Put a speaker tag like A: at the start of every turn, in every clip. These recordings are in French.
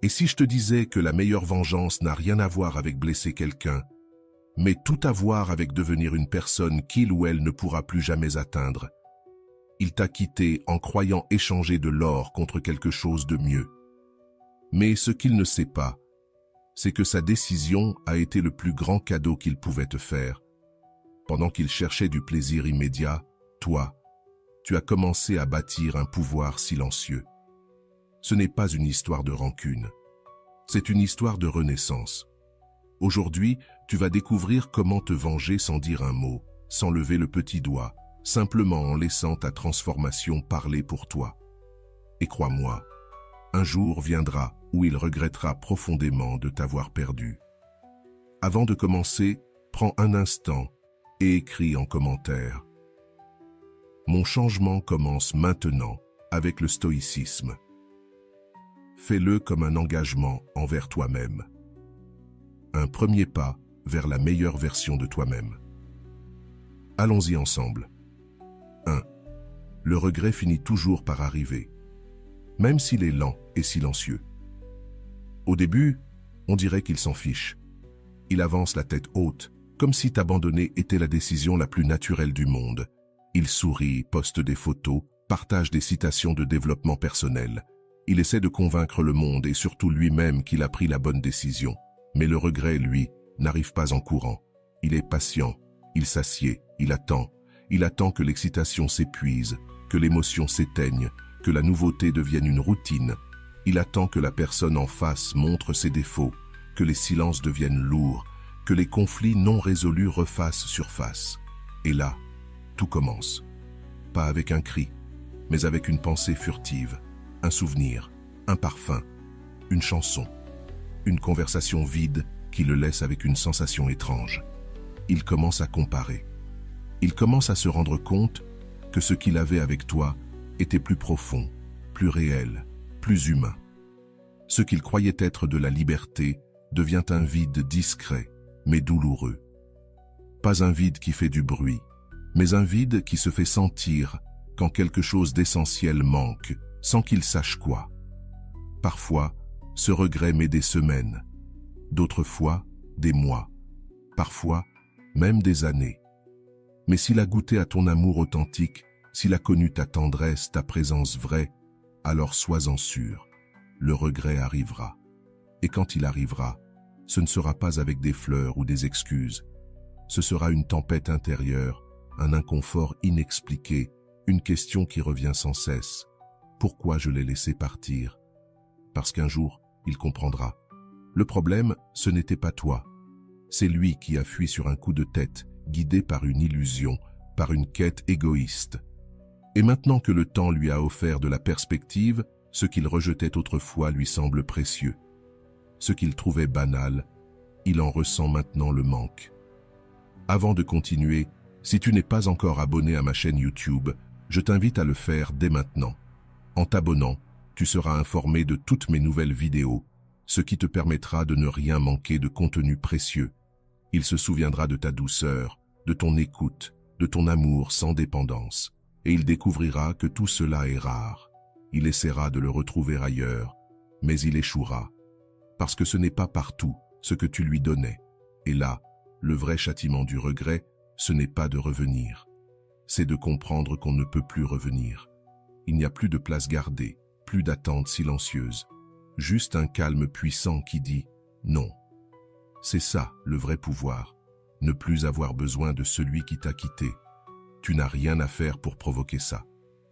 A: Et si je te disais que la meilleure vengeance n'a rien à voir avec blesser quelqu'un, mais tout à voir avec devenir une personne qu'il ou elle ne pourra plus jamais atteindre? Il t'a quitté en croyant échanger de l'or contre quelque chose de mieux. Mais ce qu'il ne sait pas, c'est que sa décision a été le plus grand cadeau qu'il pouvait te faire. Pendant qu'il cherchait du plaisir immédiat, toi, tu as commencé à bâtir un pouvoir silencieux. Ce n'est pas une histoire de rancune. C'est une histoire de renaissance. Aujourd'hui, tu vas découvrir comment te venger sans dire un mot, sans lever le petit doigt, simplement en laissant ta transformation parler pour toi. Et crois-moi, un jour viendra où il regrettera profondément de t'avoir perdu. Avant de commencer, prends un instant et écris en commentaire. Mon changement commence maintenant avec le stoïcisme. Fais-le comme un engagement envers toi-même. Un premier pas vers la meilleure version de toi-même. Allons-y ensemble. 1. Le regret finit toujours par arriver, même s'il est lent et silencieux. Au début, on dirait qu'il s'en fiche. Il avance la tête haute, comme si t'abandonner était la décision la plus naturelle du monde. Il sourit, poste des photos, partage des citations de développement personnel. Il essaie de convaincre le monde et surtout lui-même qu'il a pris la bonne décision. Mais le regret, lui, n'arrive pas en courant. Il est patient, il s'assied, il attend. Il attend que l'excitation s'épuise, que l'émotion s'éteigne, que la nouveauté devienne une routine. Il attend que la personne en face montre ses défauts, que les silences deviennent lourds, que les conflits non résolus refassent surface. Et là, tout commence. Pas avec un cri, mais avec une pensée furtive, un souvenir, un parfum, une chanson, une conversation vide qui le laisse avec une sensation étrange. Il commence à comparer. Il commence à se rendre compte que ce qu'il avait avec toi était plus profond, plus réel, plus humain. Ce qu'il croyait être de la liberté devient un vide discret, mais douloureux. Pas un vide qui fait du bruit, mais un vide qui se fait sentir quand quelque chose d'essentiel manque, sans qu'il sache quoi. Parfois, ce regret met des semaines, d'autres fois, des mois, parfois, même des années. Mais s'il a goûté à ton amour authentique, s'il a connu ta tendresse, ta présence vraie, alors sois-en sûr, le regret arrivera. Et quand il arrivera, ce ne sera pas avec des fleurs ou des excuses. Ce sera une tempête intérieure, un inconfort inexpliqué, une question qui revient sans cesse. Pourquoi je l'ai laissé partir? Parce qu'un jour, il comprendra. Le problème, ce n'était pas toi. C'est lui qui a fui sur un coup de tête, guidé par une illusion, par une quête égoïste. Et maintenant que le temps lui a offert de la perspective, ce qu'il rejetait autrefois lui semble précieux. Ce qu'il trouvait banal, il en ressent maintenant le manque. Avant de continuer, si tu n'es pas encore abonné à ma chaîne YouTube, je t'invite à le faire dès maintenant. En t'abonnant, tu seras informé de toutes mes nouvelles vidéos, ce qui te permettra de ne rien manquer de contenu précieux. Il se souviendra de ta douceur, de ton écoute, de ton amour sans dépendance, et il découvrira que tout cela est rare. Il essaiera de le retrouver ailleurs, mais il échouera, parce que ce n'est pas partout ce que tu lui donnais. Et là, le vrai châtiment du regret, ce n'est pas de revenir, c'est de comprendre qu'on ne peut plus revenir. Il n'y a plus de place gardée, plus d'attente silencieuse, juste un calme puissant qui dit « non ». C'est ça, le vrai pouvoir, ne plus avoir besoin de celui qui t'a quitté. Tu n'as rien à faire pour provoquer ça.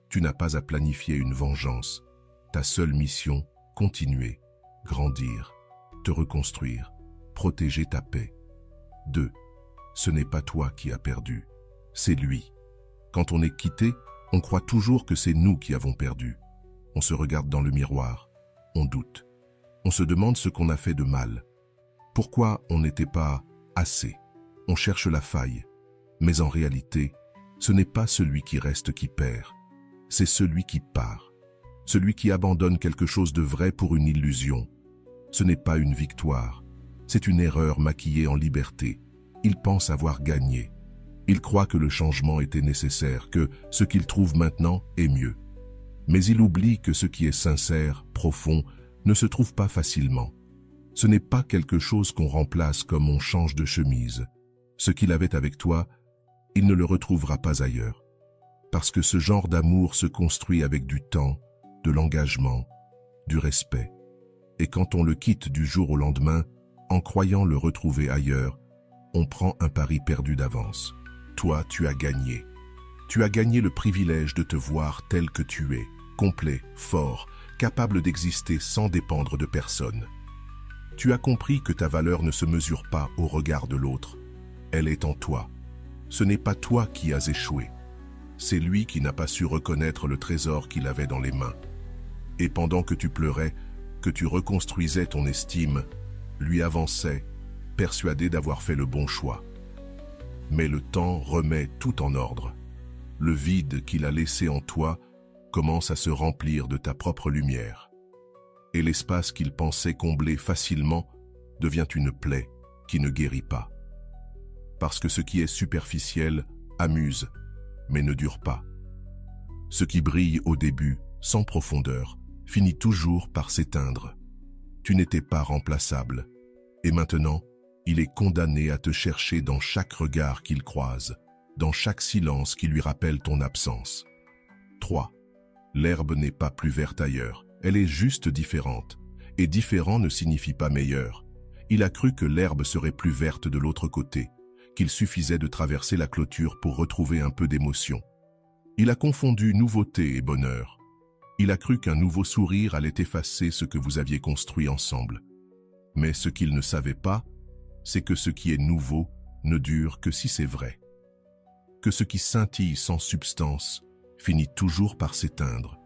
A: Tu n'as pas à planifier une vengeance. Ta seule mission, continuer, grandir, te reconstruire, protéger ta paix. 2. Ce n'est pas toi qui as perdu, c'est lui. Quand on est quitté, on croit toujours que c'est nous qui avons perdu. On se regarde dans le miroir, on doute. On se demande ce qu'on a fait de mal. Pourquoi on n'était pas assez? On cherche la faille. Mais en réalité, ce n'est pas celui qui reste qui perd. C'est celui qui part. Celui qui abandonne quelque chose de vrai pour une illusion. Ce n'est pas une victoire. C'est une erreur maquillée en liberté. Il pense avoir gagné. Il croit que le changement était nécessaire, que ce qu'il trouve maintenant est mieux. Mais il oublie que ce qui est sincère, profond, ne se trouve pas facilement. Ce n'est pas quelque chose qu'on remplace comme on change de chemise. Ce qu'il avait avec toi, il ne le retrouvera pas ailleurs. Parce que ce genre d'amour se construit avec du temps, de l'engagement, du respect. Et quand on le quitte du jour au lendemain, en croyant le retrouver ailleurs, on prend un pari perdu d'avance. Toi, tu as gagné. Tu as gagné le privilège de te voir tel que tu es, complet, fort, capable d'exister sans dépendre de personne. Tu as compris que ta valeur ne se mesure pas au regard de l'autre. Elle est en toi. Ce n'est pas toi qui as échoué. C'est lui qui n'a pas su reconnaître le trésor qu'il avait dans les mains. Et pendant que tu pleurais, que tu reconstruisais ton estime, lui avançait, persuadé d'avoir fait le bon choix. Mais le temps remet tout en ordre. Le vide qu'il a laissé en toi commence à se remplir de ta propre lumière. Et l'espace qu'il pensait combler facilement devient une plaie qui ne guérit pas. Parce que ce qui est superficiel amuse, mais ne dure pas. Ce qui brille au début, sans profondeur, finit toujours par s'éteindre. Tu n'étais pas remplaçable. Et maintenant, il est condamné à te chercher dans chaque regard qu'il croise, dans chaque silence qui lui rappelle ton absence. 3. L'herbe n'est pas plus verte ailleurs, elle est juste différente. Et différent ne signifie pas meilleur. Il a cru que l'herbe serait plus verte de l'autre côté, qu'il suffisait de traverser la clôture pour retrouver un peu d'émotion. Il a confondu nouveauté et bonheur. Il a cru qu'un nouveau sourire allait effacer ce que vous aviez construit ensemble. Mais ce qu'il ne savait pas, c'est que ce qui est nouveau ne dure que si c'est vrai. Que ce qui scintille sans substance finit toujours par s'éteindre.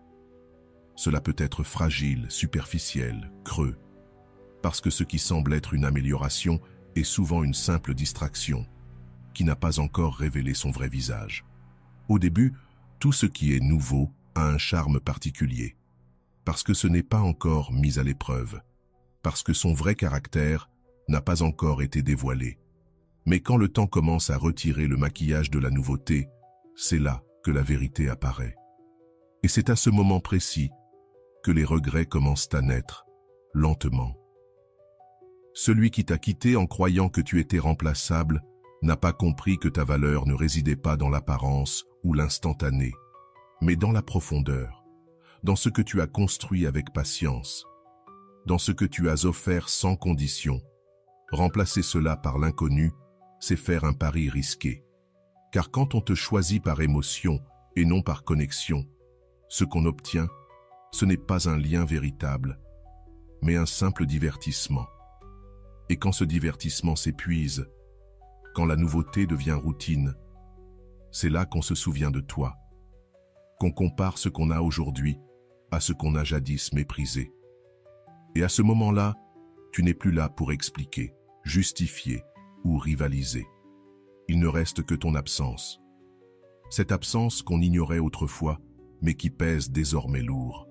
A: Cela peut être fragile, superficiel, creux, parce que ce qui semble être une amélioration est souvent une simple distraction, qui n'a pas encore révélé son vrai visage. Au début, tout ce qui est nouveau a un charme particulier, parce que ce n'est pas encore mis à l'épreuve, parce que son vrai caractère n'a pas encore été dévoilé. Mais quand le temps commence à retirer le maquillage de la nouveauté, c'est là que la vérité apparaît. Et c'est à ce moment précis que les regrets commencent à naître, lentement. Celui qui t'a quitté en croyant que tu étais remplaçable n'a pas compris que ta valeur ne résidait pas dans l'apparence ou l'instantané, mais dans la profondeur, dans ce que tu as construit avec patience, dans ce que tu as offert sans condition. Remplacer cela par l'inconnu, c'est faire un pari risqué. Car quand on te choisit par émotion et non par connexion, ce qu'on obtient, ce n'est pas un lien véritable, mais un simple divertissement. Et quand ce divertissement s'épuise, quand la nouveauté devient routine, c'est là qu'on se souvient de toi, qu'on compare ce qu'on a aujourd'hui à ce qu'on a jadis méprisé. Et à ce moment-là, tu n'es plus là pour expliquer, justifier ou rivaliser. Il ne reste que ton absence. Cette absence qu'on ignorait autrefois, mais qui pèse désormais lourd.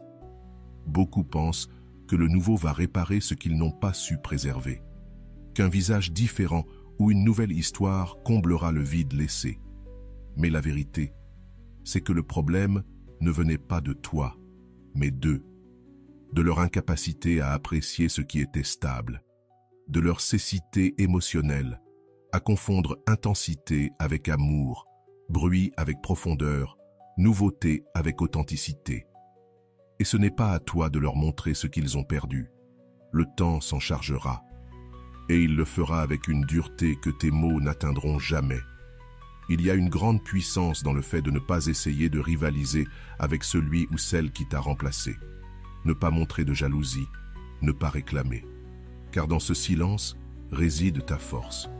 A: Beaucoup pensent que le nouveau va réparer ce qu'ils n'ont pas su préserver, qu'un visage différent ou une nouvelle histoire comblera le vide laissé. Mais la vérité, c'est que le problème ne venait pas de toi, mais d'eux, de leur incapacité à apprécier ce qui était stable, de leur cécité émotionnelle, à confondre intensité avec amour, bruit avec profondeur, nouveauté avec authenticité. Et ce n'est pas à toi de leur montrer ce qu'ils ont perdu. Le temps s'en chargera. Et il le fera avec une dureté que tes mots n'atteindront jamais. Il y a une grande puissance dans le fait de ne pas essayer de rivaliser avec celui ou celle qui t'a remplacé. Ne pas montrer de jalousie, ne pas réclamer. Car dans ce silence réside ta force.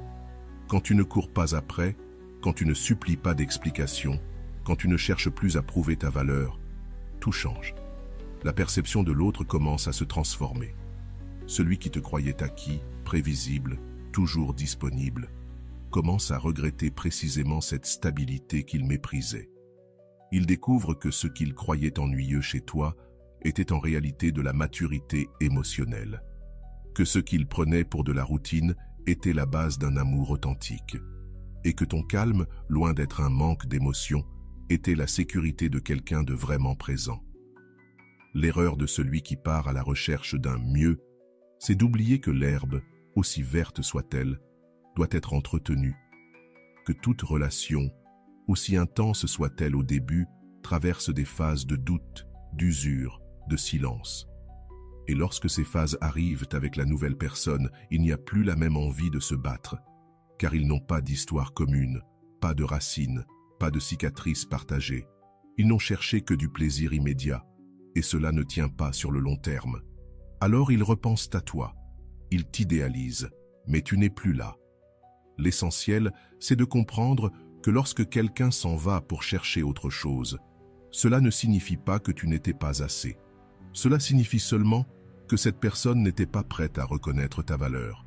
A: Quand tu ne cours pas après, quand tu ne supplies pas d'explication, quand tu ne cherches plus à prouver ta valeur, tout change. La perception de l'autre commence à se transformer. Celui qui te croyait acquis, prévisible, toujours disponible, commence à regretter précisément cette stabilité qu'il méprisait. Il découvre que ce qu'il croyait ennuyeux chez toi était en réalité de la maturité émotionnelle, que ce qu'il prenait pour de la routine était la base d'un amour authentique, et que ton calme, loin d'être un manque d'émotion, était la sécurité de quelqu'un de vraiment présent. L'erreur de celui qui part à la recherche d'un mieux, c'est d'oublier que l'herbe, aussi verte soit-elle, doit être entretenue, que toute relation, aussi intense soit-elle au début, traverse des phases de doute, d'usure, de silence. Et lorsque ces phases arrivent avec la nouvelle personne, il n'y a plus la même envie de se battre, car ils n'ont pas d'histoire commune, pas de racines, pas de cicatrices partagées. Ils n'ont cherché que du plaisir immédiat, et cela ne tient pas sur le long terme. Alors ils repensent à toi, ils t'idéalisent, mais tu n'es plus là. L'essentiel, c'est de comprendre que lorsque quelqu'un s'en va pour chercher autre chose, cela ne signifie pas que tu n'étais pas assez. Cela signifie seulement que cette personne n'était pas prête à reconnaître ta valeur.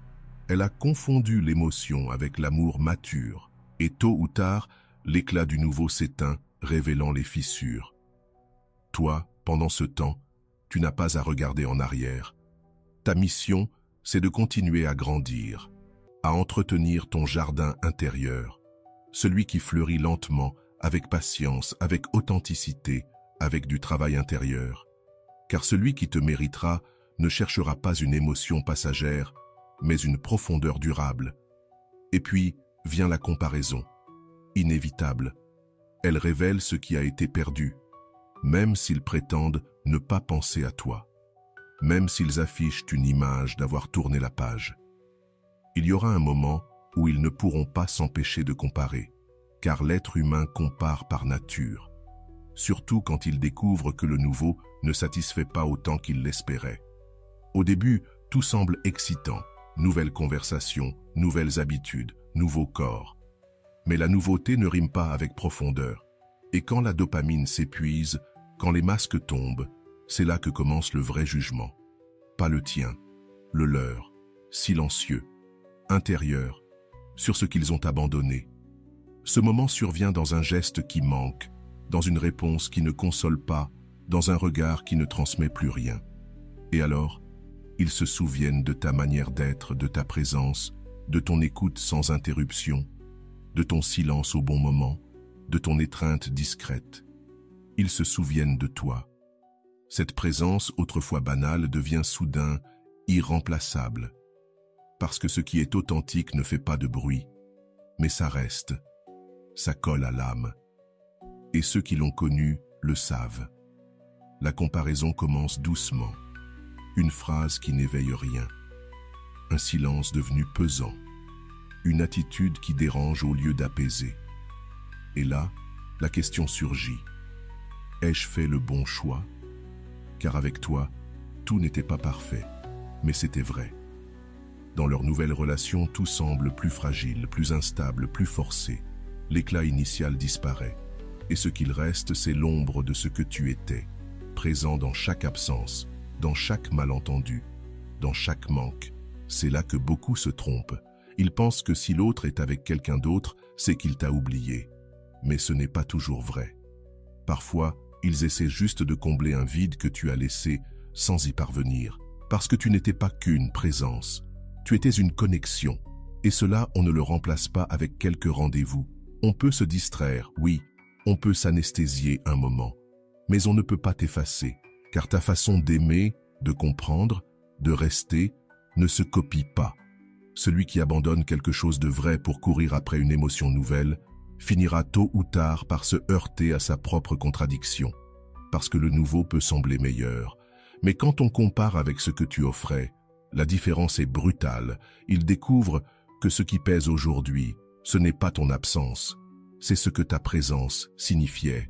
A: Elle a confondu l'émotion avec l'amour mature, et tôt ou tard, l'éclat du nouveau s'éteint, révélant les fissures. Toi, pendant ce temps, tu n'as pas à regarder en arrière. Ta mission, c'est de continuer à grandir, à entretenir ton jardin intérieur, celui qui fleurit lentement, avec patience, avec authenticité, avec du travail intérieur. Car celui qui te méritera ne cherchera pas une émotion passagère, mais une profondeur durable. Et puis vient la comparaison, inévitable. Elle révèle ce qui a été perdu, même s'ils prétendent ne pas penser à toi, même s'ils affichent une image d'avoir tourné la page. Il y aura un moment où ils ne pourront pas s'empêcher de comparer, car l'être humain compare par nature, surtout quand il découvre que le nouveau ne satisfait pas autant qu'il l'espérait. Au début, tout semble excitant, nouvelles conversations, nouvelles habitudes, nouveaux corps. Mais la nouveauté ne rime pas avec profondeur, et quand la dopamine s'épuise, quand les masques tombent, c'est là que commence le vrai jugement. Pas le tien, le leur, silencieux, intérieur, sur ce qu'ils ont abandonné. Ce moment survient dans un geste qui manque, dans une réponse qui ne console pas, dans un regard qui ne transmet plus rien. Et alors, ils se souviennent de ta manière d'être, de ta présence, de ton écoute sans interruption, de ton silence au bon moment, de ton étreinte discrète. Ils se souviennent de toi. Cette présence, autrefois banale, devient soudain irremplaçable. Parce que ce qui est authentique ne fait pas de bruit, mais ça reste, ça colle à l'âme. Et ceux qui l'ont connu le savent. La comparaison commence doucement. Une phrase qui n'éveille rien. Un silence devenu pesant. Une attitude qui dérange au lieu d'apaiser. Et là, la question surgit. Ai-je fait le bon choix? Car avec toi, tout n'était pas parfait, mais c'était vrai. Dans leur nouvelle relation, tout semble plus fragile, plus instable, plus forcé. L'éclat initial disparaît. Et ce qu'il reste, c'est l'ombre de ce que tu étais, présent dans chaque absence, dans chaque malentendu, dans chaque manque. C'est là que beaucoup se trompent. Ils pensent que si l'autre est avec quelqu'un d'autre, c'est qu'il t'a oublié. Mais ce n'est pas toujours vrai. Parfois, ils essaient juste de combler un vide que tu as laissé sans y parvenir, parce que tu n'étais pas qu'une présence. Tu étais une connexion. Et cela, on ne le remplace pas avec quelques rendez-vous. On peut se distraire, oui, on peut s'anesthésier un moment, mais on ne peut pas t'effacer, car ta façon d'aimer, de comprendre, de rester, ne se copie pas. Celui qui abandonne quelque chose de vrai pour courir après une émotion nouvelle, finira tôt ou tard par se heurter à sa propre contradiction, parce que le nouveau peut sembler meilleur. Mais quand on compare avec ce que tu offrais, la différence est brutale. Il découvre que ce qui pèse aujourd'hui, ce n'est pas ton absence, c'est ce que ta présence signifiait.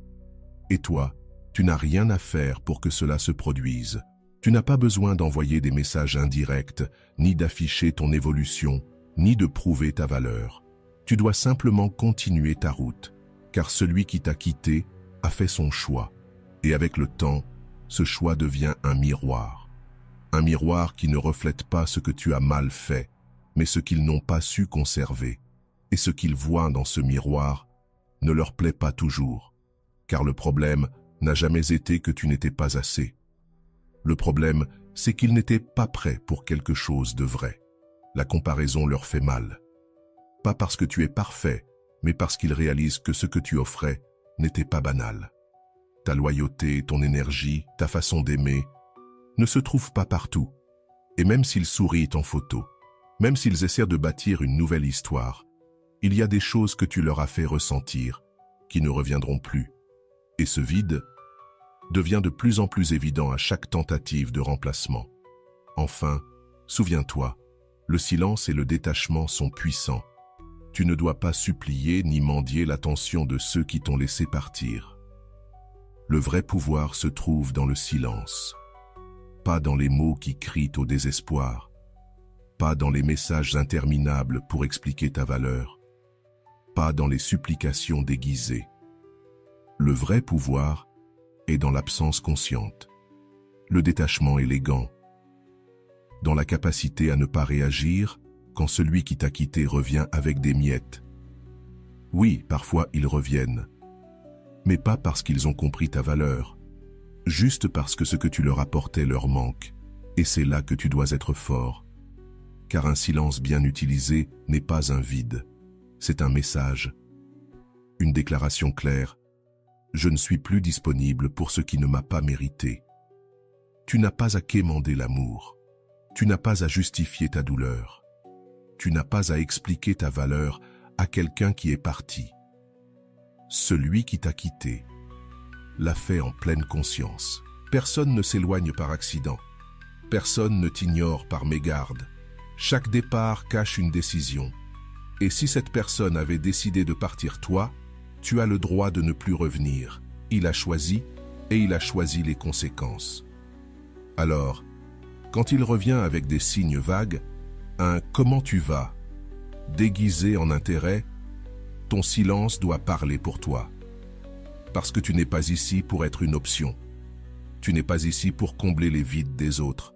A: Et toi, tu n'as rien à faire pour que cela se produise. Tu n'as pas besoin d'envoyer des messages indirects, ni d'afficher ton évolution, ni de prouver ta valeur. Tu dois simplement continuer ta route, car celui qui t'a quitté a fait son choix. Et avec le temps, ce choix devient un miroir. Un miroir qui ne reflète pas ce que tu as mal fait, mais ce qu'ils n'ont pas su conserver. Et ce qu'ils voient dans ce miroir ne leur plaît pas toujours, car le problème n'a jamais été que tu n'étais pas assez. Le problème, c'est qu'ils n'étaient pas prêts pour quelque chose de vrai. La comparaison leur fait mal. Pas parce que tu es parfait, mais parce qu'ils réalisent que ce que tu offrais n'était pas banal. ta loyauté, ton énergie, ta façon d'aimer, ne se trouvent pas partout. Et même s'ils sourient en photo, même s'ils essaient de bâtir une nouvelle histoire, il y a des choses que tu leur as fait ressentir, qui ne reviendront plus. Et ce vide devient de plus en plus évident à chaque tentative de remplacement. Enfin, souviens-toi, le silence et le détachement sont puissants. Tu ne dois pas supplier ni mendier l'attention de ceux qui t'ont laissé partir. Le vrai pouvoir se trouve dans le silence, pas dans les mots qui crient au désespoir, pas dans les messages interminables pour expliquer ta valeur, pas dans les supplications déguisées. Le vrai pouvoir est dans l'absence consciente, le détachement élégant, dans la capacité à ne pas réagir quand celui qui t'a quitté revient avec des miettes. Oui, parfois ils reviennent, mais pas parce qu'ils ont compris ta valeur, juste parce que ce que tu leur apportais leur manque, et c'est là que tu dois être fort. Car un silence bien utilisé n'est pas un vide, c'est un message, une déclaration claire. Je ne suis plus disponible pour ce qui ne m'a pas mérité. Tu n'as pas à quémander l'amour, tu n'as pas à justifier ta douleur, tu n'as pas à expliquer ta valeur à quelqu'un qui est parti. Celui qui t'a quitté l'a fait en pleine conscience. Personne ne s'éloigne par accident. Personne ne t'ignore par mégarde. Chaque départ cache une décision. Et si cette personne avait décidé de partir toi, tu as le droit de ne plus revenir. Il a choisi et il a choisi les conséquences. Alors, quand il revient avec des signes vagues, un « comment tu vas ?» déguisé en intérêt, ton silence doit parler pour toi. Parce que tu n'es pas ici pour être une option. Tu n'es pas ici pour combler les vides des autres.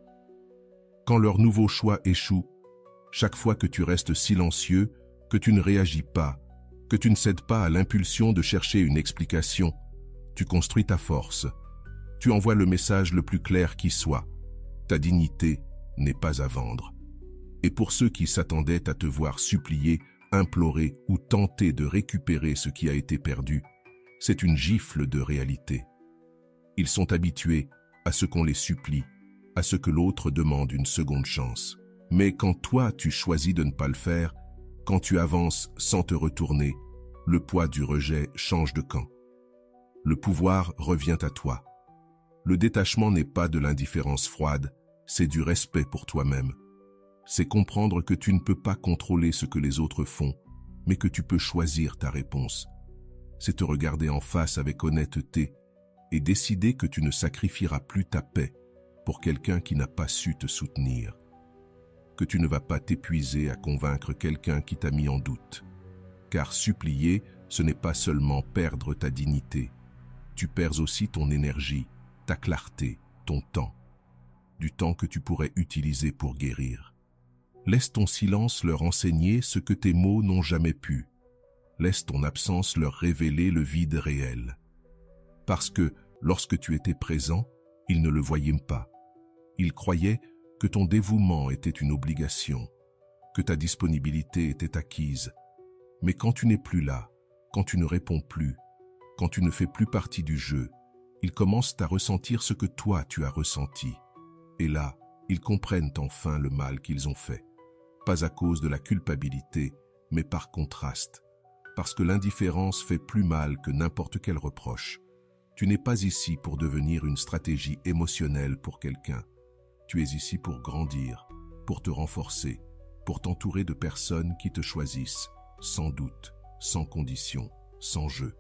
A: Quand leur nouveau choix échoue, chaque fois que tu restes silencieux, que tu ne réagis pas, que tu ne cèdes pas à l'impulsion de chercher une explication, tu construis ta force. Tu envoies le message le plus clair qui soit. Ta dignité n'est pas à vendre. Et pour ceux qui s'attendaient à te voir supplier, implorer ou tenter de récupérer ce qui a été perdu, c'est une gifle de réalité. Ils sont habitués à ce qu'on les supplie, à ce que l'autre demande une seconde chance. Mais quand toi tu choisis de ne pas le faire, quand tu avances sans te retourner, le poids du rejet change de camp. Le pouvoir revient à toi. Le détachement n'est pas de l'indifférence froide, c'est du respect pour toi-même. C'est comprendre que tu ne peux pas contrôler ce que les autres font, mais que tu peux choisir ta réponse. C'est te regarder en face avec honnêteté et décider que tu ne sacrifieras plus ta paix pour quelqu'un qui n'a pas su te soutenir. Que tu ne vas pas t'épuiser à convaincre quelqu'un qui t'a mis en doute. Car supplier, ce n'est pas seulement perdre ta dignité. Tu perds aussi ton énergie, ta clarté, ton temps. Du temps que tu pourrais utiliser pour guérir. Laisse ton silence leur enseigner ce que tes mots n'ont jamais pu. Laisse ton absence leur révéler le vide réel. Parce que, lorsque tu étais présent, ils ne le voyaient pas. Ils croyaient que ton dévouement était une obligation, que ta disponibilité était acquise. Mais quand tu n'es plus là, quand tu ne réponds plus, quand tu ne fais plus partie du jeu, ils commencent à ressentir ce que toi tu as ressenti. Et là, ils comprennent enfin le mal qu'ils ont fait. Pas à cause de la culpabilité, mais par contraste. Parce que l'indifférence fait plus mal que n'importe quel reproche. Tu n'es pas ici pour devenir une stratégie émotionnelle pour quelqu'un. Tu es ici pour grandir, pour te renforcer, pour t'entourer de personnes qui te choisissent, sans doute, sans condition, sans jeu.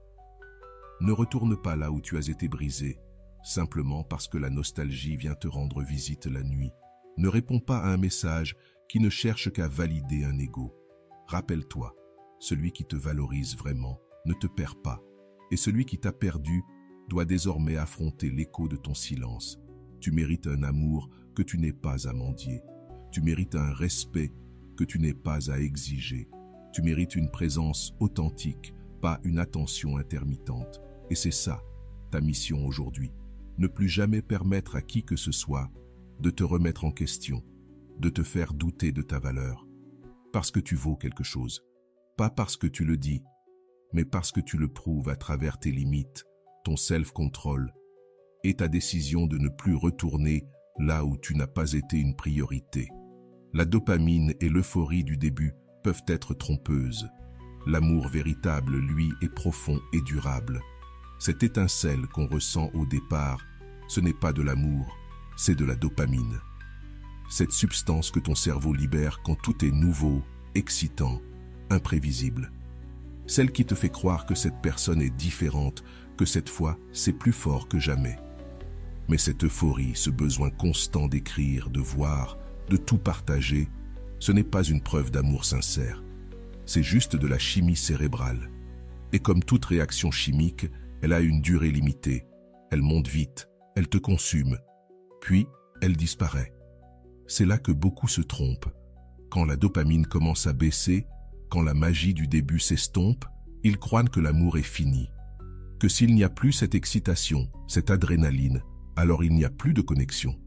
A: Ne retourne pas là où tu as été brisé, simplement parce que la nostalgie vient te rendre visite la nuit. Ne réponds pas à un message qui ne cherche qu'à valider un ego. Rappelle-toi, celui qui te valorise vraiment ne te perd pas, et celui qui t'a perdu doit désormais affronter l'écho de ton silence. Tu mérites un amour que tu n'es pas à mendier. Tu mérites un respect que tu n'es pas à exiger. Tu mérites une présence authentique, pas une attention intermittente. Et c'est ça, ta mission aujourd'hui. Ne plus jamais permettre à qui que ce soit de te remettre en question, de te faire douter de ta valeur. Parce que tu vaux quelque chose. Pas parce que tu le dis, mais parce que tu le prouves à travers tes limites, ton self-control et ta décision de ne plus retourner là où tu n'as pas été une priorité. La dopamine et l'euphorie du début peuvent être trompeuses. L'amour véritable, lui, est profond et durable. Cette étincelle qu'on ressent au départ, ce n'est pas de l'amour, c'est de la dopamine. Cette substance que ton cerveau libère quand tout est nouveau, excitant, imprévisible. Celle qui te fait croire que cette personne est différente, que cette fois, c'est plus fort que jamais. Mais cette euphorie, ce besoin constant d'écrire, de voir, de tout partager, ce n'est pas une preuve d'amour sincère. C'est juste de la chimie cérébrale. Et comme toute réaction chimique, elle a une durée limitée. Elle monte vite, elle te consume, puis elle disparaît. C'est là que beaucoup se trompent. Quand la dopamine commence à baisser, quand la magie du début s'estompe, ils croient que l'amour est fini. Que s'il n'y a plus cette excitation, cette adrénaline, alors il n'y a plus de connexion.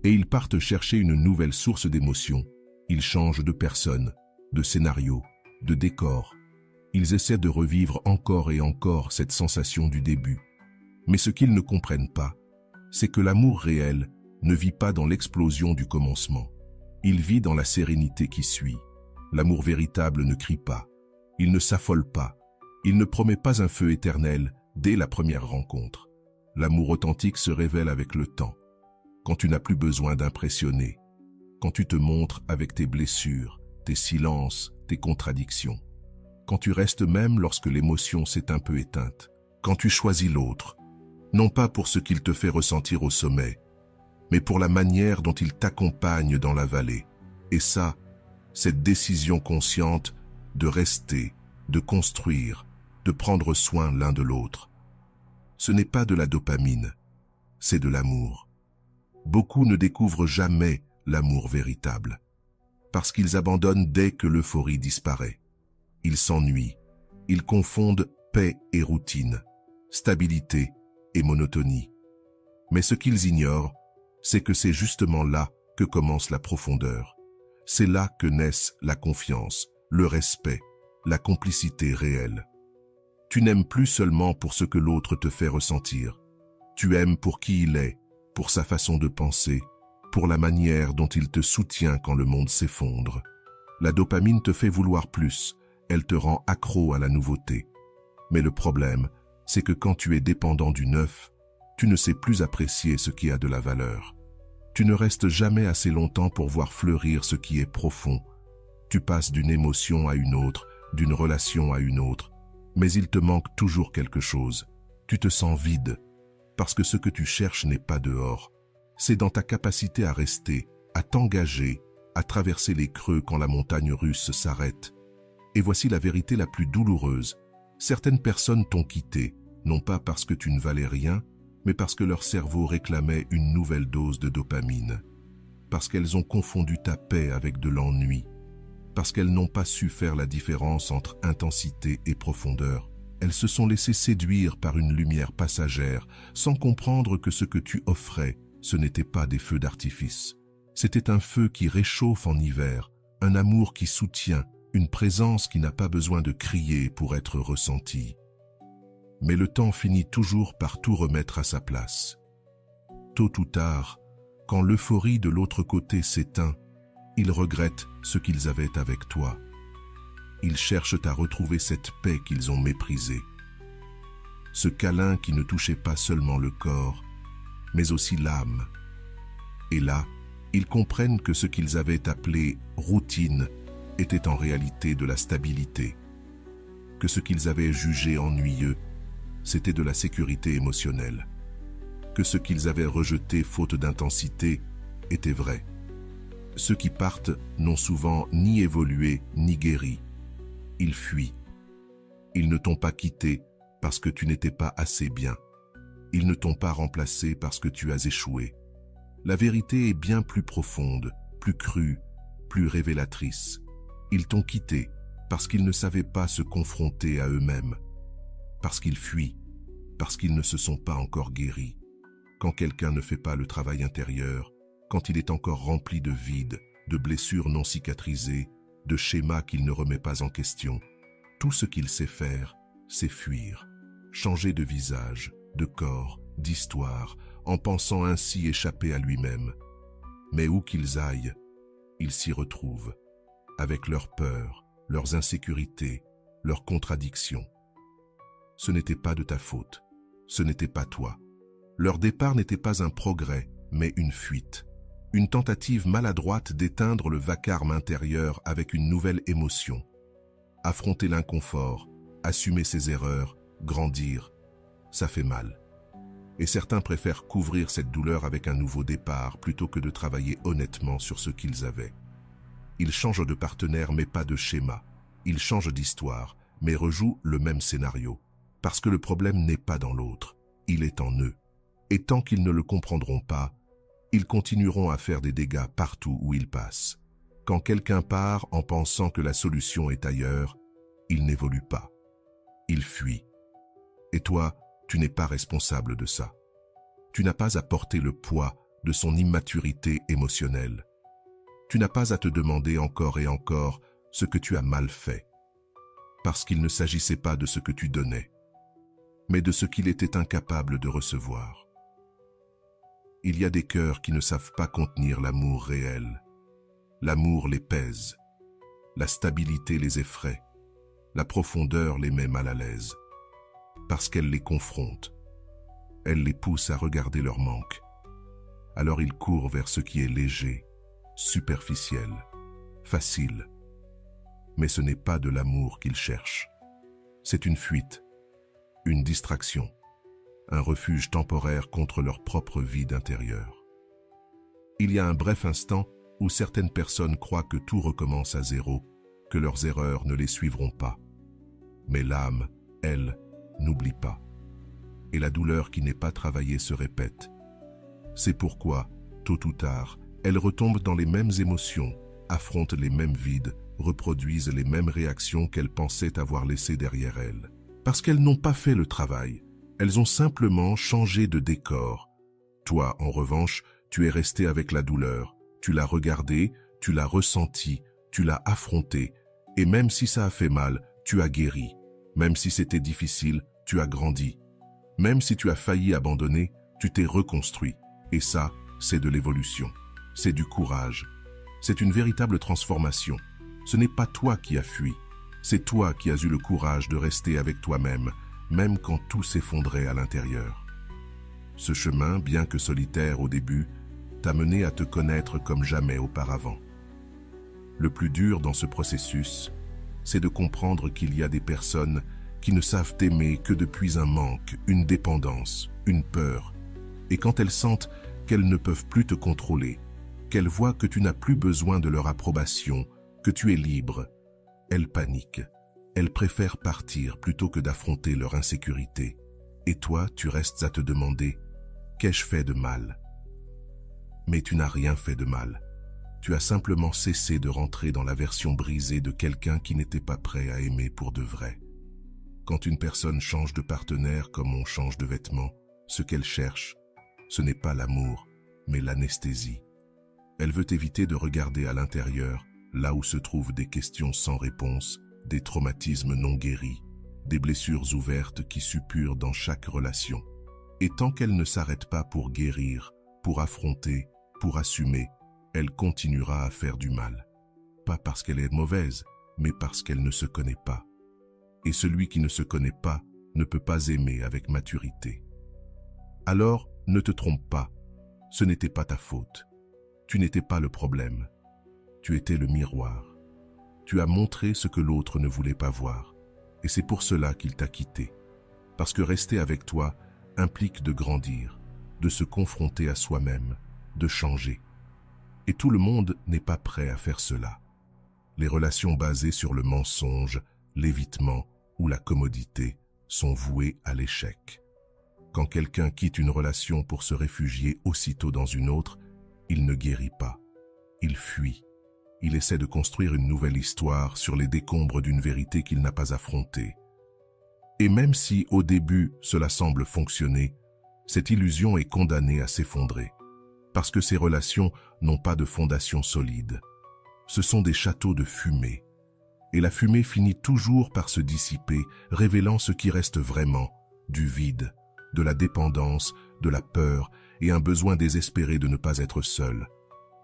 A: Et ils partent chercher une nouvelle source d'émotion. Ils changent de personne, de scénario, de décor. Ils essaient de revivre encore et encore cette sensation du début. Mais ce qu'ils ne comprennent pas, c'est que l'amour réel ne vit pas dans l'explosion du commencement. Il vit dans la sérénité qui suit. L'amour véritable ne crie pas. Il ne s'affole pas. Il ne promet pas un feu éternel dès la première rencontre. L'amour authentique se révèle avec le temps. Quand tu n'as plus besoin d'impressionner. Quand tu te montres avec tes blessures, tes silences, tes contradictions. Quand tu restes même lorsque l'émotion s'est un peu éteinte. Quand tu choisis l'autre, non pas pour ce qu'il te fait ressentir au sommet, mais pour la manière dont il t'accompagne dans la vallée. Et ça, cette décision consciente de rester, de construire, de prendre soin l'un de l'autre. Ce n'est pas de la dopamine, c'est de l'amour. Beaucoup ne découvrent jamais l'amour véritable, parce qu'ils abandonnent dès que l'euphorie disparaît. Ils s'ennuient, ils confondent paix et routine, stabilité et monotonie. Mais ce qu'ils ignorent, c'est que c'est justement là que commence la profondeur. C'est là que naissent la confiance, le respect, la complicité réelle. Tu n'aimes plus seulement pour ce que l'autre te fait ressentir. Tu aimes pour qui il est, pour sa façon de penser, pour la manière dont il te soutient quand le monde s'effondre. La dopamine te fait vouloir plus, elle te rend accro à la nouveauté. Mais le problème, c'est que quand tu es dépendant du neuf, tu ne sais plus apprécier ce qui a de la valeur. Tu ne restes jamais assez longtemps pour voir fleurir ce qui est profond. Tu passes d'une émotion à une autre, d'une relation à une autre, mais il te manque toujours quelque chose. Tu te sens vide, parce que ce que tu cherches n'est pas dehors. C'est dans ta capacité à rester, à t'engager, à traverser les creux quand la montagne russe s'arrête. Et voici la vérité la plus douloureuse. Certaines personnes t'ont quitté, non pas parce que tu ne valais rien, mais parce que leur cerveau réclamait une nouvelle dose de dopamine. Parce qu'elles ont confondu ta paix avec de l'ennui. Parce qu'elles n'ont pas su faire la différence entre intensité et profondeur. Elles se sont laissées séduire par une lumière passagère, sans comprendre que ce que tu offrais, ce n'était pas des feux d'artifice. C'était un feu qui réchauffe en hiver, un amour qui soutient, une présence qui n'a pas besoin de crier pour être ressentie. Mais le temps finit toujours par tout remettre à sa place. Tôt ou tard, quand l'euphorie de l'autre côté s'éteint, ils regrettent ce qu'ils avaient avec toi. Ils cherchent à retrouver cette paix qu'ils ont méprisée. Ce câlin qui ne touchait pas seulement le corps, mais aussi l'âme. Et là, ils comprennent que ce qu'ils avaient appelé routine était en réalité de la stabilité. Que ce qu'ils avaient jugé ennuyeux, c'était de la sécurité émotionnelle. Que ce qu'ils avaient rejeté faute d'intensité était vrai. Ceux qui partent n'ont souvent ni évolué ni guéri. Ils fuient. Ils ne t'ont pas quitté parce que tu n'étais pas assez bien. Ils ne t'ont pas remplacé parce que tu as échoué. La vérité est bien plus profonde, plus crue, plus révélatrice. Ils t'ont quitté parce qu'ils ne savaient pas se confronter à eux-mêmes. Parce qu'ils fuient, parce qu'ils ne se sont pas encore guéris. Quand quelqu'un ne fait pas le travail intérieur, quand il est encore rempli de vide, de blessures non cicatrisées, de schémas qu'il ne remet pas en question, tout ce qu'il sait faire, c'est fuir, changer de visage, de corps, d'histoire, en pensant ainsi échapper à lui-même. Mais où qu'ils aillent, ils s'y retrouvent, avec leurs peurs, leurs insécurités, leurs contradictions. Ce n'était pas de ta faute, ce n'était pas toi. Leur départ n'était pas un progrès, mais une fuite. Une tentative maladroite d'éteindre le vacarme intérieur avec une nouvelle émotion. Affronter l'inconfort, assumer ses erreurs, grandir, ça fait mal. Et certains préfèrent couvrir cette douleur avec un nouveau départ plutôt que de travailler honnêtement sur ce qu'ils avaient. Ils changent de partenaire mais pas de schéma. Ils changent d'histoire mais rejouent le même scénario. Parce que le problème n'est pas dans l'autre, il est en eux. Et tant qu'ils ne le comprendront pas, ils continueront à faire des dégâts partout où ils passent. Quand quelqu'un part en pensant que la solution est ailleurs, il n'évolue pas. Il fuit. Et toi, tu n'es pas responsable de ça. Tu n'as pas à porter le poids de son immaturité émotionnelle. Tu n'as pas à te demander encore et encore ce que tu as mal fait. Parce qu'il ne s'agissait pas de ce que tu donnais, mais de ce qu'il était incapable de recevoir. Il y a des cœurs qui ne savent pas contenir l'amour réel. L'amour les pèse. La stabilité les effraie. La profondeur les met mal à l'aise. Parce qu'elle les confronte. Elle les pousse à regarder leur manque. Alors ils courent vers ce qui est léger, superficiel, facile. Mais ce n'est pas de l'amour qu'ils cherchent. C'est une fuite, une distraction, un refuge temporaire contre leur propre vide intérieur. Il y a un bref instant où certaines personnes croient que tout recommence à zéro, que leurs erreurs ne les suivront pas. Mais l'âme, elle, n'oublie pas. Et la douleur qui n'est pas travaillée se répète. C'est pourquoi, tôt ou tard, elles retombent dans les mêmes émotions, affrontent les mêmes vides, reproduisent les mêmes réactions qu'elles pensaient avoir laissées derrière elles. Parce qu'elles n'ont pas fait le travail, elles ont simplement changé de décor. Toi, en revanche, tu es resté avec la douleur, tu l'as regardée, tu l'as ressentie, tu l'as affrontée, et même si ça a fait mal, tu as guéri. Même si c'était difficile, tu as grandi. Même si tu as failli abandonner, tu t'es reconstruit. Et ça, c'est de l'évolution. C'est du courage. C'est une véritable transformation. Ce n'est pas toi qui as fui. C'est toi qui as eu le courage de rester avec toi-même, même quand tout s'effondrait à l'intérieur. Ce chemin, bien que solitaire au début, t'a mené à te connaître comme jamais auparavant. Le plus dur dans ce processus, c'est de comprendre qu'il y a des personnes qui ne savent t'aimer que depuis un manque, une dépendance, une peur. Et quand elles sentent qu'elles ne peuvent plus te contrôler, qu'elles voient que tu n'as plus besoin de leur approbation, que tu es libre, elles paniquent. Elles préfèrent partir plutôt que d'affronter leur insécurité. Et toi, tu restes à te demander « Qu'ai-je fait de mal ?» Mais tu n'as rien fait de mal. Tu as simplement cessé de rentrer dans la version brisée de quelqu'un qui n'était pas prêt à aimer pour de vrai. Quand une personne change de partenaire comme on change de vêtements, ce qu'elle cherche, ce n'est pas l'amour, mais l'anesthésie. Elle veut éviter de regarder à l'intérieur, là où se trouvent des questions sans réponse, des traumatismes non guéris, des blessures ouvertes qui suppurent dans chaque relation. Et tant qu'elle ne s'arrête pas pour guérir, pour affronter, pour assumer, elle continuera à faire du mal. Pas parce qu'elle est mauvaise, mais parce qu'elle ne se connaît pas. Et celui qui ne se connaît pas ne peut pas aimer avec maturité. Alors, ne te trompe pas, ce n'était pas ta faute. Tu n'étais pas le problème. Tu étais le miroir. Tu as montré ce que l'autre ne voulait pas voir. Et c'est pour cela qu'il t'a quitté. Parce que rester avec toi implique de grandir, de se confronter à soi-même, de changer. Et tout le monde n'est pas prêt à faire cela. Les relations basées sur le mensonge, l'évitement ou la commodité sont vouées à l'échec. Quand quelqu'un quitte une relation pour se réfugier aussitôt dans une autre, il ne guérit pas. Il fuit. Il essaie de construire une nouvelle histoire sur les décombres d'une vérité qu'il n'a pas affrontée. Et même si, au début, cela semble fonctionner, cette illusion est condamnée à s'effondrer. Parce que ces relations n'ont pas de fondation solide. Ce sont des châteaux de fumée. Et la fumée finit toujours par se dissiper, révélant ce qui reste vraiment, du vide, de la dépendance, de la peur et un besoin désespéré de ne pas être seul.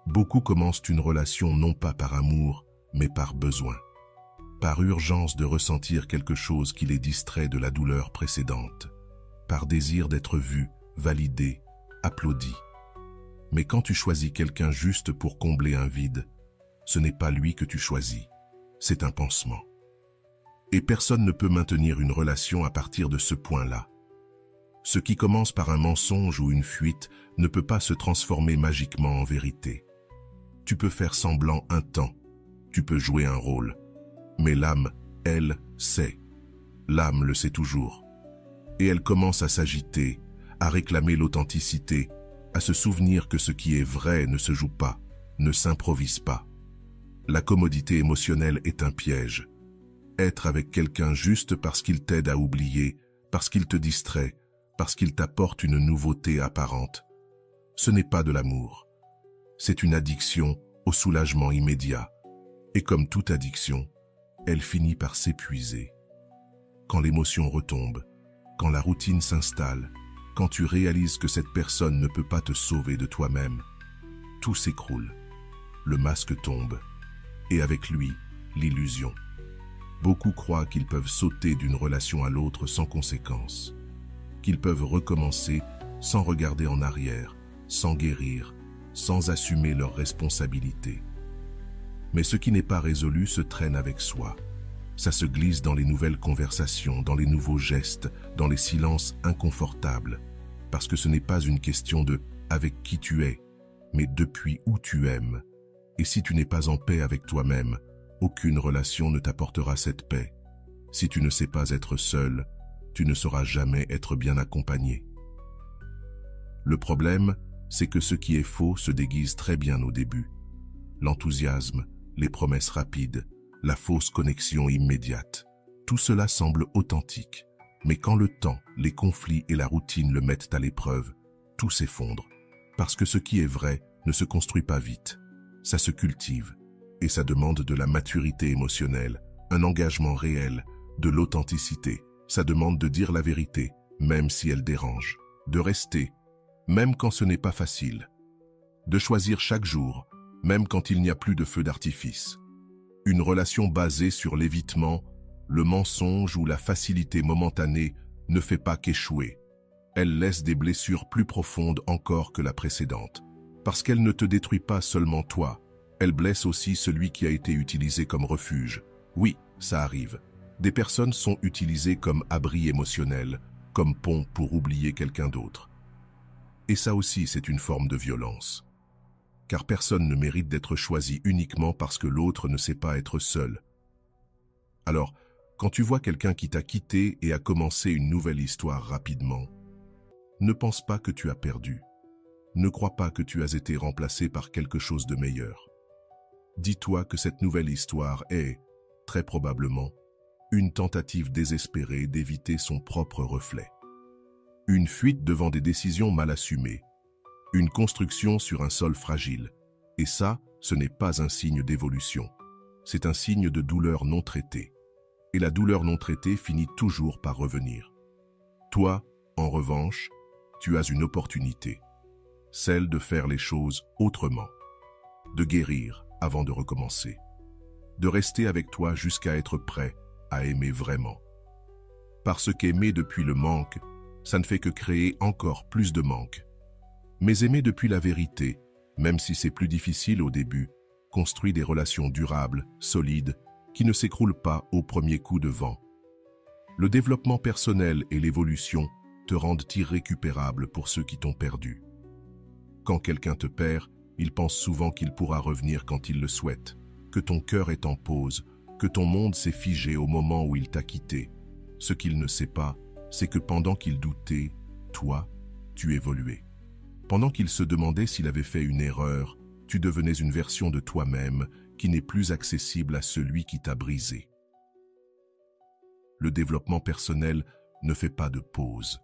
A: Beaucoup commencent une relation non pas par amour, mais par besoin. Par urgence de ressentir quelque chose qui les distrait de la douleur précédente. Par désir d'être vu, validé, applaudi. Mais quand tu choisis quelqu'un juste pour combler un vide, ce n'est pas lui que tu choisis, c'est un pansement. Et personne ne peut maintenir une relation à partir de ce point-là. Ce qui commence par un mensonge ou une fuite ne peut pas se transformer magiquement en vérité. Tu peux faire semblant un temps, tu peux jouer un rôle, mais l'âme, elle, sait. L'âme le sait toujours. Et elle commence à s'agiter, à réclamer l'authenticité, à se souvenir que ce qui est vrai ne se joue pas, ne s'improvise pas. La commodité émotionnelle est un piège. Être avec quelqu'un juste parce qu'il t'aide à oublier, parce qu'il te distrait, parce qu'il t'apporte une nouveauté apparente. Ce n'est pas de l'amour. C'est une addiction au soulagement immédiat. Et comme toute addiction, elle finit par s'épuiser. Quand l'émotion retombe, quand la routine s'installe, quand tu réalises que cette personne ne peut pas te sauver de toi-même, tout s'écroule. Le masque tombe. Et avec lui, l'illusion. Beaucoup croient qu'ils peuvent sauter d'une relation à l'autre sans conséquence, qu'ils peuvent recommencer sans regarder en arrière, sans guérir, sans assumer leurs responsabilités. Mais ce qui n'est pas résolu se traîne avec soi. Ça se glisse dans les nouvelles conversations, dans les nouveaux gestes, dans les silences inconfortables, parce que ce n'est pas une question de « avec qui tu es », mais depuis où tu aimes. Et si tu n'es pas en paix avec toi-même, aucune relation ne t'apportera cette paix. Si tu ne sais pas être seul, tu ne sauras jamais être bien accompagné. Le problème, c'est que ce qui est faux se déguise très bien au début. L'enthousiasme, les promesses rapides, la fausse connexion immédiate. Tout cela semble authentique. Mais quand le temps, les conflits et la routine le mettent à l'épreuve, tout s'effondre. Parce que ce qui est vrai ne se construit pas vite. Ça se cultive. Et ça demande de la maturité émotionnelle, un engagement réel, de l'authenticité. Ça demande de dire la vérité, même si elle dérange. De rester, même quand ce n'est pas facile. De choisir chaque jour, même quand il n'y a plus de feu d'artifice. Une relation basée sur l'évitement, le mensonge ou la facilité momentanée ne fait pas qu'échouer. Elle laisse des blessures plus profondes encore que la précédente. Parce qu'elle ne te détruit pas seulement toi, elle blesse aussi celui qui a été utilisé comme refuge. Oui, ça arrive. Des personnes sont utilisées comme abri émotionnel, comme pont pour oublier quelqu'un d'autre. Et ça aussi, c'est une forme de violence. Car personne ne mérite d'être choisi uniquement parce que l'autre ne sait pas être seul. Alors, quand tu vois quelqu'un qui t'a quitté et a commencé une nouvelle histoire rapidement, ne pense pas que tu as perdu. Ne crois pas que tu as été remplacé par quelque chose de meilleur. Dis-toi que cette nouvelle histoire est, très probablement, une tentative désespérée d'éviter son propre reflet. Une fuite devant des décisions mal assumées. Une construction sur un sol fragile. Et ça, ce n'est pas un signe d'évolution. C'est un signe de douleur non traitée. Et la douleur non traitée finit toujours par revenir. Toi, en revanche, tu as une opportunité. Celle de faire les choses autrement. De guérir avant de recommencer. De rester avec toi jusqu'à être prêt à aimer vraiment. Parce qu'aimer depuis le manque, ça ne fait que créer encore plus de manque. Mais aimer depuis la vérité, même si c'est plus difficile au début, construit des relations durables, solides, qui ne s'écroulent pas au premier coup de vent. Le développement personnel et l'évolution te rendent irrécupérable pour ceux qui t'ont perdu. Quand quelqu'un te perd, il pense souvent qu'il pourra revenir quand il le souhaite, que ton cœur est en pause, que ton monde s'est figé au moment où il t'a quitté. Ce qu'il ne sait pas, c'est que pendant qu'il doutait, toi, tu évoluais. Pendant qu'il se demandait s'il avait fait une erreur, tu devenais une version de toi-même qui n'est plus accessible à celui qui t'a brisé. Le développement personnel ne fait pas de pause.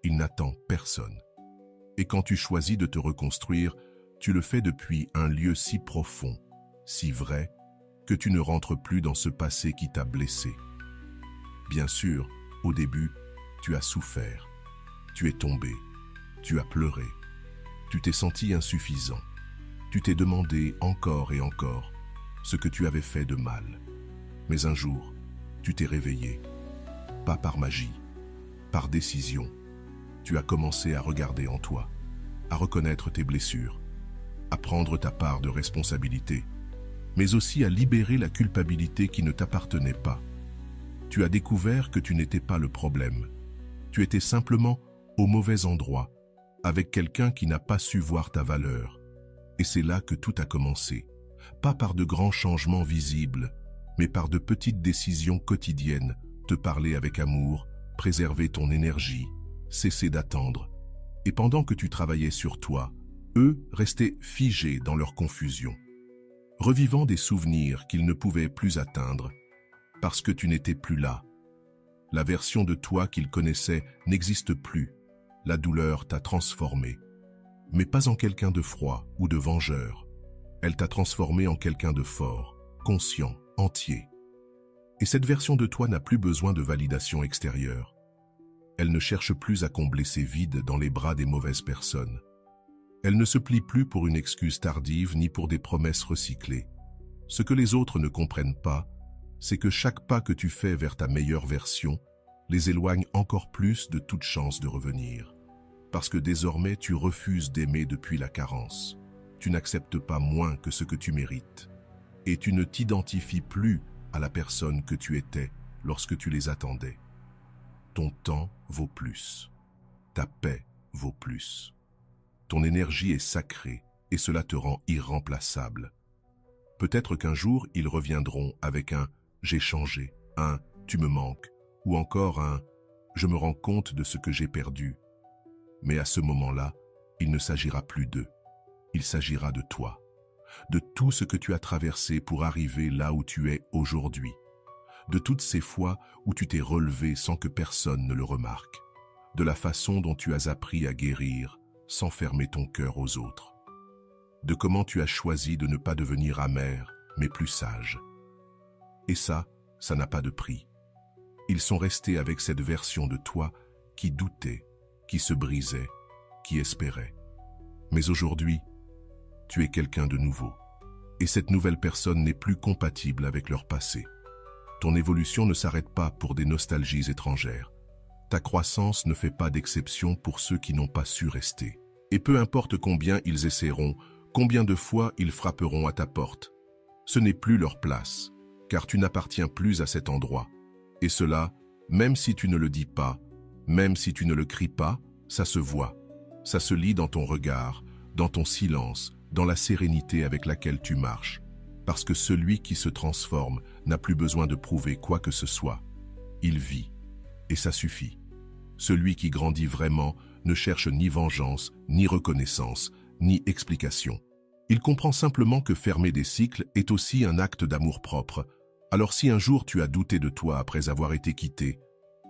A: Il n'attend personne. Et quand tu choisis de te reconstruire, tu le fais depuis un lieu si profond, si vrai, que tu ne rentres plus dans ce passé qui t'a blessé. Bien sûr, au début, tu as souffert. Tu es tombé, tu as pleuré, tu t'es senti insuffisant, tu t'es demandé encore et encore ce que tu avais fait de mal. Mais un jour, tu t'es réveillé, pas par magie, par décision. Tu as commencé à regarder en toi, à reconnaître tes blessures, à prendre ta part de responsabilité, mais aussi à libérer la culpabilité qui ne t'appartenait pas. Tu as découvert que tu n'étais pas le problème. Tu étais simplement au mauvais endroit, avec quelqu'un qui n'a pas su voir ta valeur. Et c'est là que tout a commencé, pas par de grands changements visibles, mais par de petites décisions quotidiennes, te parler avec amour, préserver ton énergie, cesser d'attendre. Et pendant que tu travaillais sur toi, eux restaient figés dans leur confusion, revivant des souvenirs qu'ils ne pouvaient plus atteindre, parce que tu n'étais plus là. La version de toi qu'ils connaissaient n'existe plus. La douleur t'a transformé, mais pas en quelqu'un de froid ou de vengeur. Elle t'a transformé en quelqu'un de fort, conscient, entier. Et cette version de toi n'a plus besoin de validation extérieure. Elle ne cherche plus à combler ses vides dans les bras des mauvaises personnes. Elle ne se plie plus pour une excuse tardive ni pour des promesses recyclées. Ce que les autres ne comprennent pas, c'est que chaque pas que tu fais vers ta meilleure version les éloigne encore plus de toute chance de revenir. Parce que désormais tu refuses d'aimer depuis la carence. Tu n'acceptes pas moins que ce que tu mérites. Et tu ne t'identifies plus à la personne que tu étais lorsque tu les attendais. Ton temps vaut plus. Ta paix vaut plus. Ton énergie est sacrée et cela te rend irremplaçable. Peut-être qu'un jour ils reviendront avec un « j'ai changé », un « tu me manques » ou encore un « je me rends compte de ce que j'ai perdu ». Mais à ce moment-là, il ne s'agira plus d'eux. Il s'agira de toi, de tout ce que tu as traversé pour arriver là où tu es aujourd'hui, de toutes ces fois où tu t'es relevé sans que personne ne le remarque, de la façon dont tu as appris à guérir sans fermer ton cœur aux autres, de comment tu as choisi de ne pas devenir amer, mais plus sage. Et ça n'a pas de prix. Ils sont restés avec cette version de toi qui doutait, qui se brisait, qui espérait. Mais aujourd'hui, tu es quelqu'un de nouveau. Et cette nouvelle personne n'est plus compatible avec leur passé. Ton évolution ne s'arrête pas pour des nostalgies étrangères. Ta croissance ne fait pas d'exception pour ceux qui n'ont pas su rester. Et peu importe combien ils essaieront, combien de fois ils frapperont à ta porte, ce n'est plus leur place, car tu n'appartiens plus à cet endroit. Et cela, même si tu ne le dis pas, même si tu ne le cries pas, ça se voit. Ça se lit dans ton regard, dans ton silence, dans la sérénité avec laquelle tu marches. Parce que celui qui se transforme n'a plus besoin de prouver quoi que ce soit. Il vit, et ça suffit. Celui qui grandit vraiment ne cherche ni vengeance, ni reconnaissance, ni explication. Il comprend simplement que fermer des cycles est aussi un acte d'amour-propre. Alors si un jour tu as douté de toi après avoir été quitté,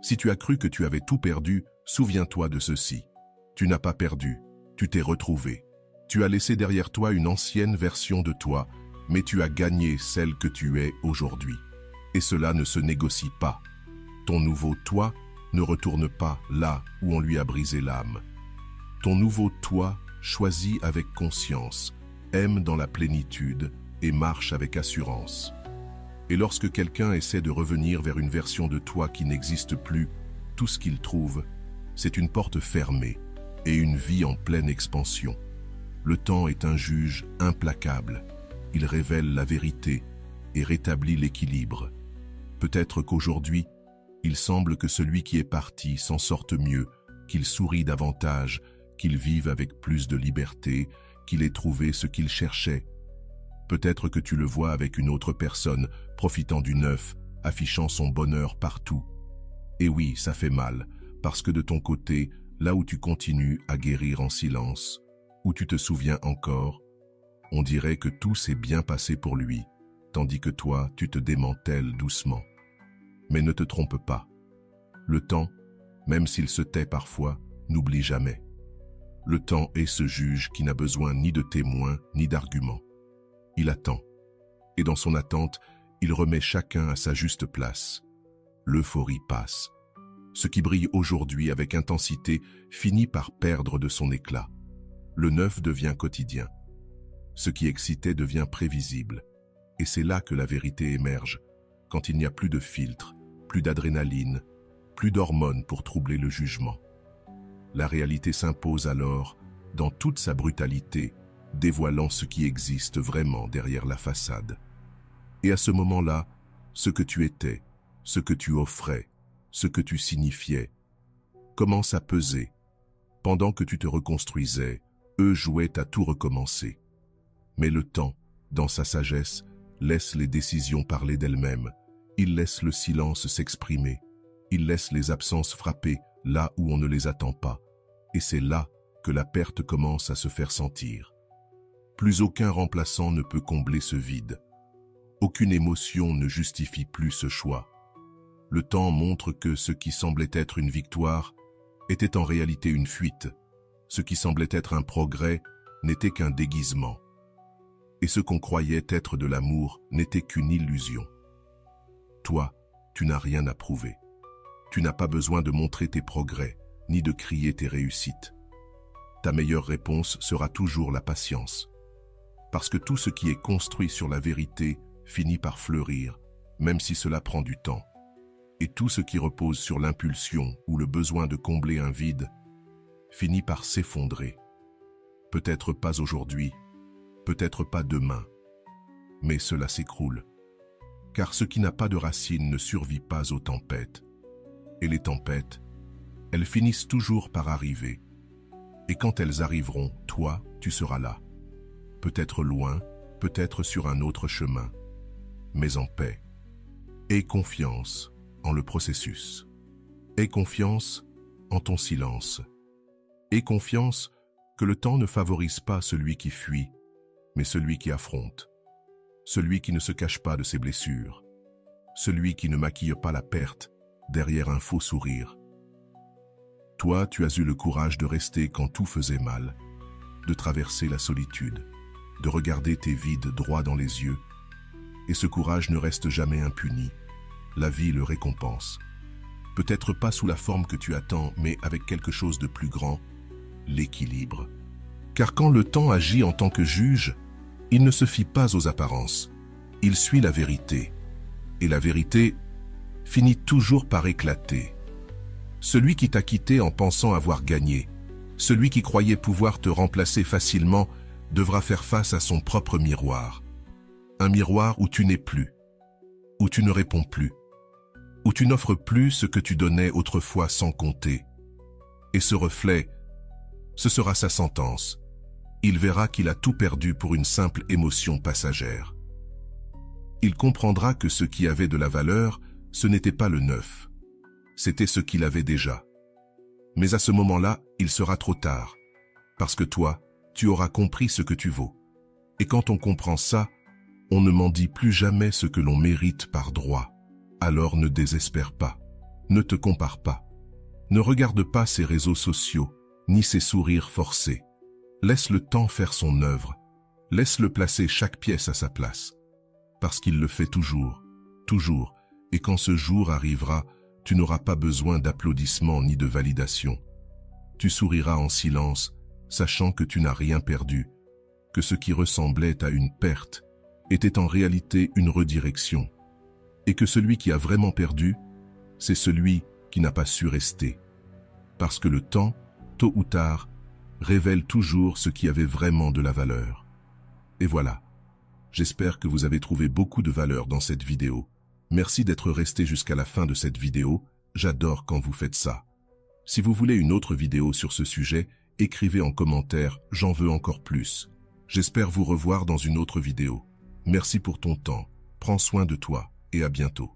A: si tu as cru que tu avais tout perdu, souviens-toi de ceci. Tu n'as pas perdu, tu t'es retrouvé. Tu as laissé derrière toi une ancienne version de toi, mais tu as gagné celle que tu es aujourd'hui. Et cela ne se négocie pas. Ton nouveau toi ne retourne pas là où on lui a brisé l'âme. Ton nouveau toi choisit avec conscience, aime dans la plénitude et marche avec assurance. Et lorsque quelqu'un essaie de revenir vers une version de toi qui n'existe plus, tout ce qu'il trouve, c'est une porte fermée et une vie en pleine expansion. Le temps est un juge implacable. Il révèle la vérité et rétablit l'équilibre. Peut-être qu'aujourd'hui, il semble que celui qui est parti s'en sorte mieux, qu'il sourit davantage, qu'il vive avec plus de liberté, qu'il ait trouvé ce qu'il cherchait. Peut-être que tu le vois avec une autre personne, profitant du neuf, affichant son bonheur partout. Et oui, ça fait mal, parce que de ton côté, là où tu continues à guérir en silence, où tu te souviens encore, on dirait que tout s'est bien passé pour lui, tandis que toi, tu te démantèles doucement. Mais ne te trompe pas. Le temps, même s'il se tait parfois, n'oublie jamais. Le temps est ce juge qui n'a besoin ni de témoins ni d'arguments. Il attend. Et dans son attente, il remet chacun à sa juste place. L'euphorie passe. Ce qui brille aujourd'hui avec intensité finit par perdre de son éclat. Le neuf devient quotidien. Ce qui excitait devient prévisible. Et c'est là que la vérité émerge, quand il n'y a plus de filtre, plus d'adrénaline, plus d'hormones pour troubler le jugement. La réalité s'impose alors, dans toute sa brutalité, dévoilant ce qui existe vraiment derrière la façade. Et à ce moment-là, ce que tu étais, ce que tu offrais, ce que tu signifiais, commence à peser. Pendant que tu te reconstruisais, eux jouaient à tout recommencer. Mais le temps, dans sa sagesse, laisse les décisions parler d'elles-mêmes. Il laisse le silence s'exprimer. Il laisse les absences frapper là où on ne les attend pas. Et c'est là que la perte commence à se faire sentir. Plus aucun remplaçant ne peut combler ce vide. Aucune émotion ne justifie plus ce choix. Le temps montre que ce qui semblait être une victoire était en réalité une fuite. Ce qui semblait être un progrès n'était qu'un déguisement. Et ce qu'on croyait être de l'amour n'était qu'une illusion. Toi, tu n'as rien à prouver. Tu n'as pas besoin de montrer tes progrès, ni de crier tes réussites. Ta meilleure réponse sera toujours la patience. Parce que tout ce qui est construit sur la vérité finit par fleurir, même si cela prend du temps. Et tout ce qui repose sur l'impulsion ou le besoin de combler un vide finit par s'effondrer. Peut-être pas aujourd'hui, peut-être pas demain, mais cela s'écroule. Car ce qui n'a pas de racines ne survit pas aux tempêtes. Et les tempêtes, elles finissent toujours par arriver. Et quand elles arriveront, toi, tu seras là. Peut-être loin, peut-être sur un autre chemin, mais en paix. Aie confiance en le processus. Aie confiance en ton silence. Aie confiance que le temps ne favorise pas celui qui fuit, mais celui qui affronte. Celui qui ne se cache pas de ses blessures. Celui qui ne maquille pas la perte derrière un faux sourire. Toi, tu as eu le courage de rester quand tout faisait mal, de traverser la solitude, de regarder tes vides droit dans les yeux. Et ce courage ne reste jamais impuni. La vie le récompense. Peut-être pas sous la forme que tu attends, mais avec quelque chose de plus grand, l'équilibre. Car quand le temps agit en tant que juge, il ne se fie pas aux apparences. Il suit la vérité. Et la vérité finit toujours par éclater. Celui qui t'a quitté en pensant avoir gagné, celui qui croyait pouvoir te remplacer facilement, devra faire face à son propre miroir. Un miroir où tu n'es plus, où tu ne réponds plus, où tu n'offres plus ce que tu donnais autrefois sans compter. Et ce reflet, ce sera sa sentence. Il verra qu'il a tout perdu pour une simple émotion passagère. Il comprendra que ce qui avait de la valeur, ce n'était pas le neuf. C'était ce qu'il avait déjà. Mais à ce moment-là, il sera trop tard. Parce que toi, tu auras compris ce que tu vaux. Et quand on comprend ça, on ne mendie plus jamais ce que l'on mérite par droit. Alors ne désespère pas. Ne te compare pas. Ne regarde pas ses réseaux sociaux, ni ses sourires forcés. Laisse le temps faire son œuvre. Laisse-le placer chaque pièce à sa place. Parce qu'il le fait toujours, toujours. Et quand ce jour arrivera, tu n'auras pas besoin d'applaudissements ni de validation. Tu souriras en silence, sachant que tu n'as rien perdu, que ce qui ressemblait à une perte était en réalité une redirection, et que celui qui a vraiment perdu, c'est celui qui n'a pas su rester. Parce que le temps, tôt ou tard, révèle toujours ce qui avait vraiment de la valeur. Et voilà, j'espère que vous avez trouvé beaucoup de valeur dans cette vidéo. Merci d'être resté jusqu'à la fin de cette vidéo, j'adore quand vous faites ça. Si vous voulez une autre vidéo sur ce sujet, écrivez en commentaire « J'en veux encore plus ». J'espère vous revoir dans une autre vidéo. Merci pour ton temps, prends soin de toi et à bientôt.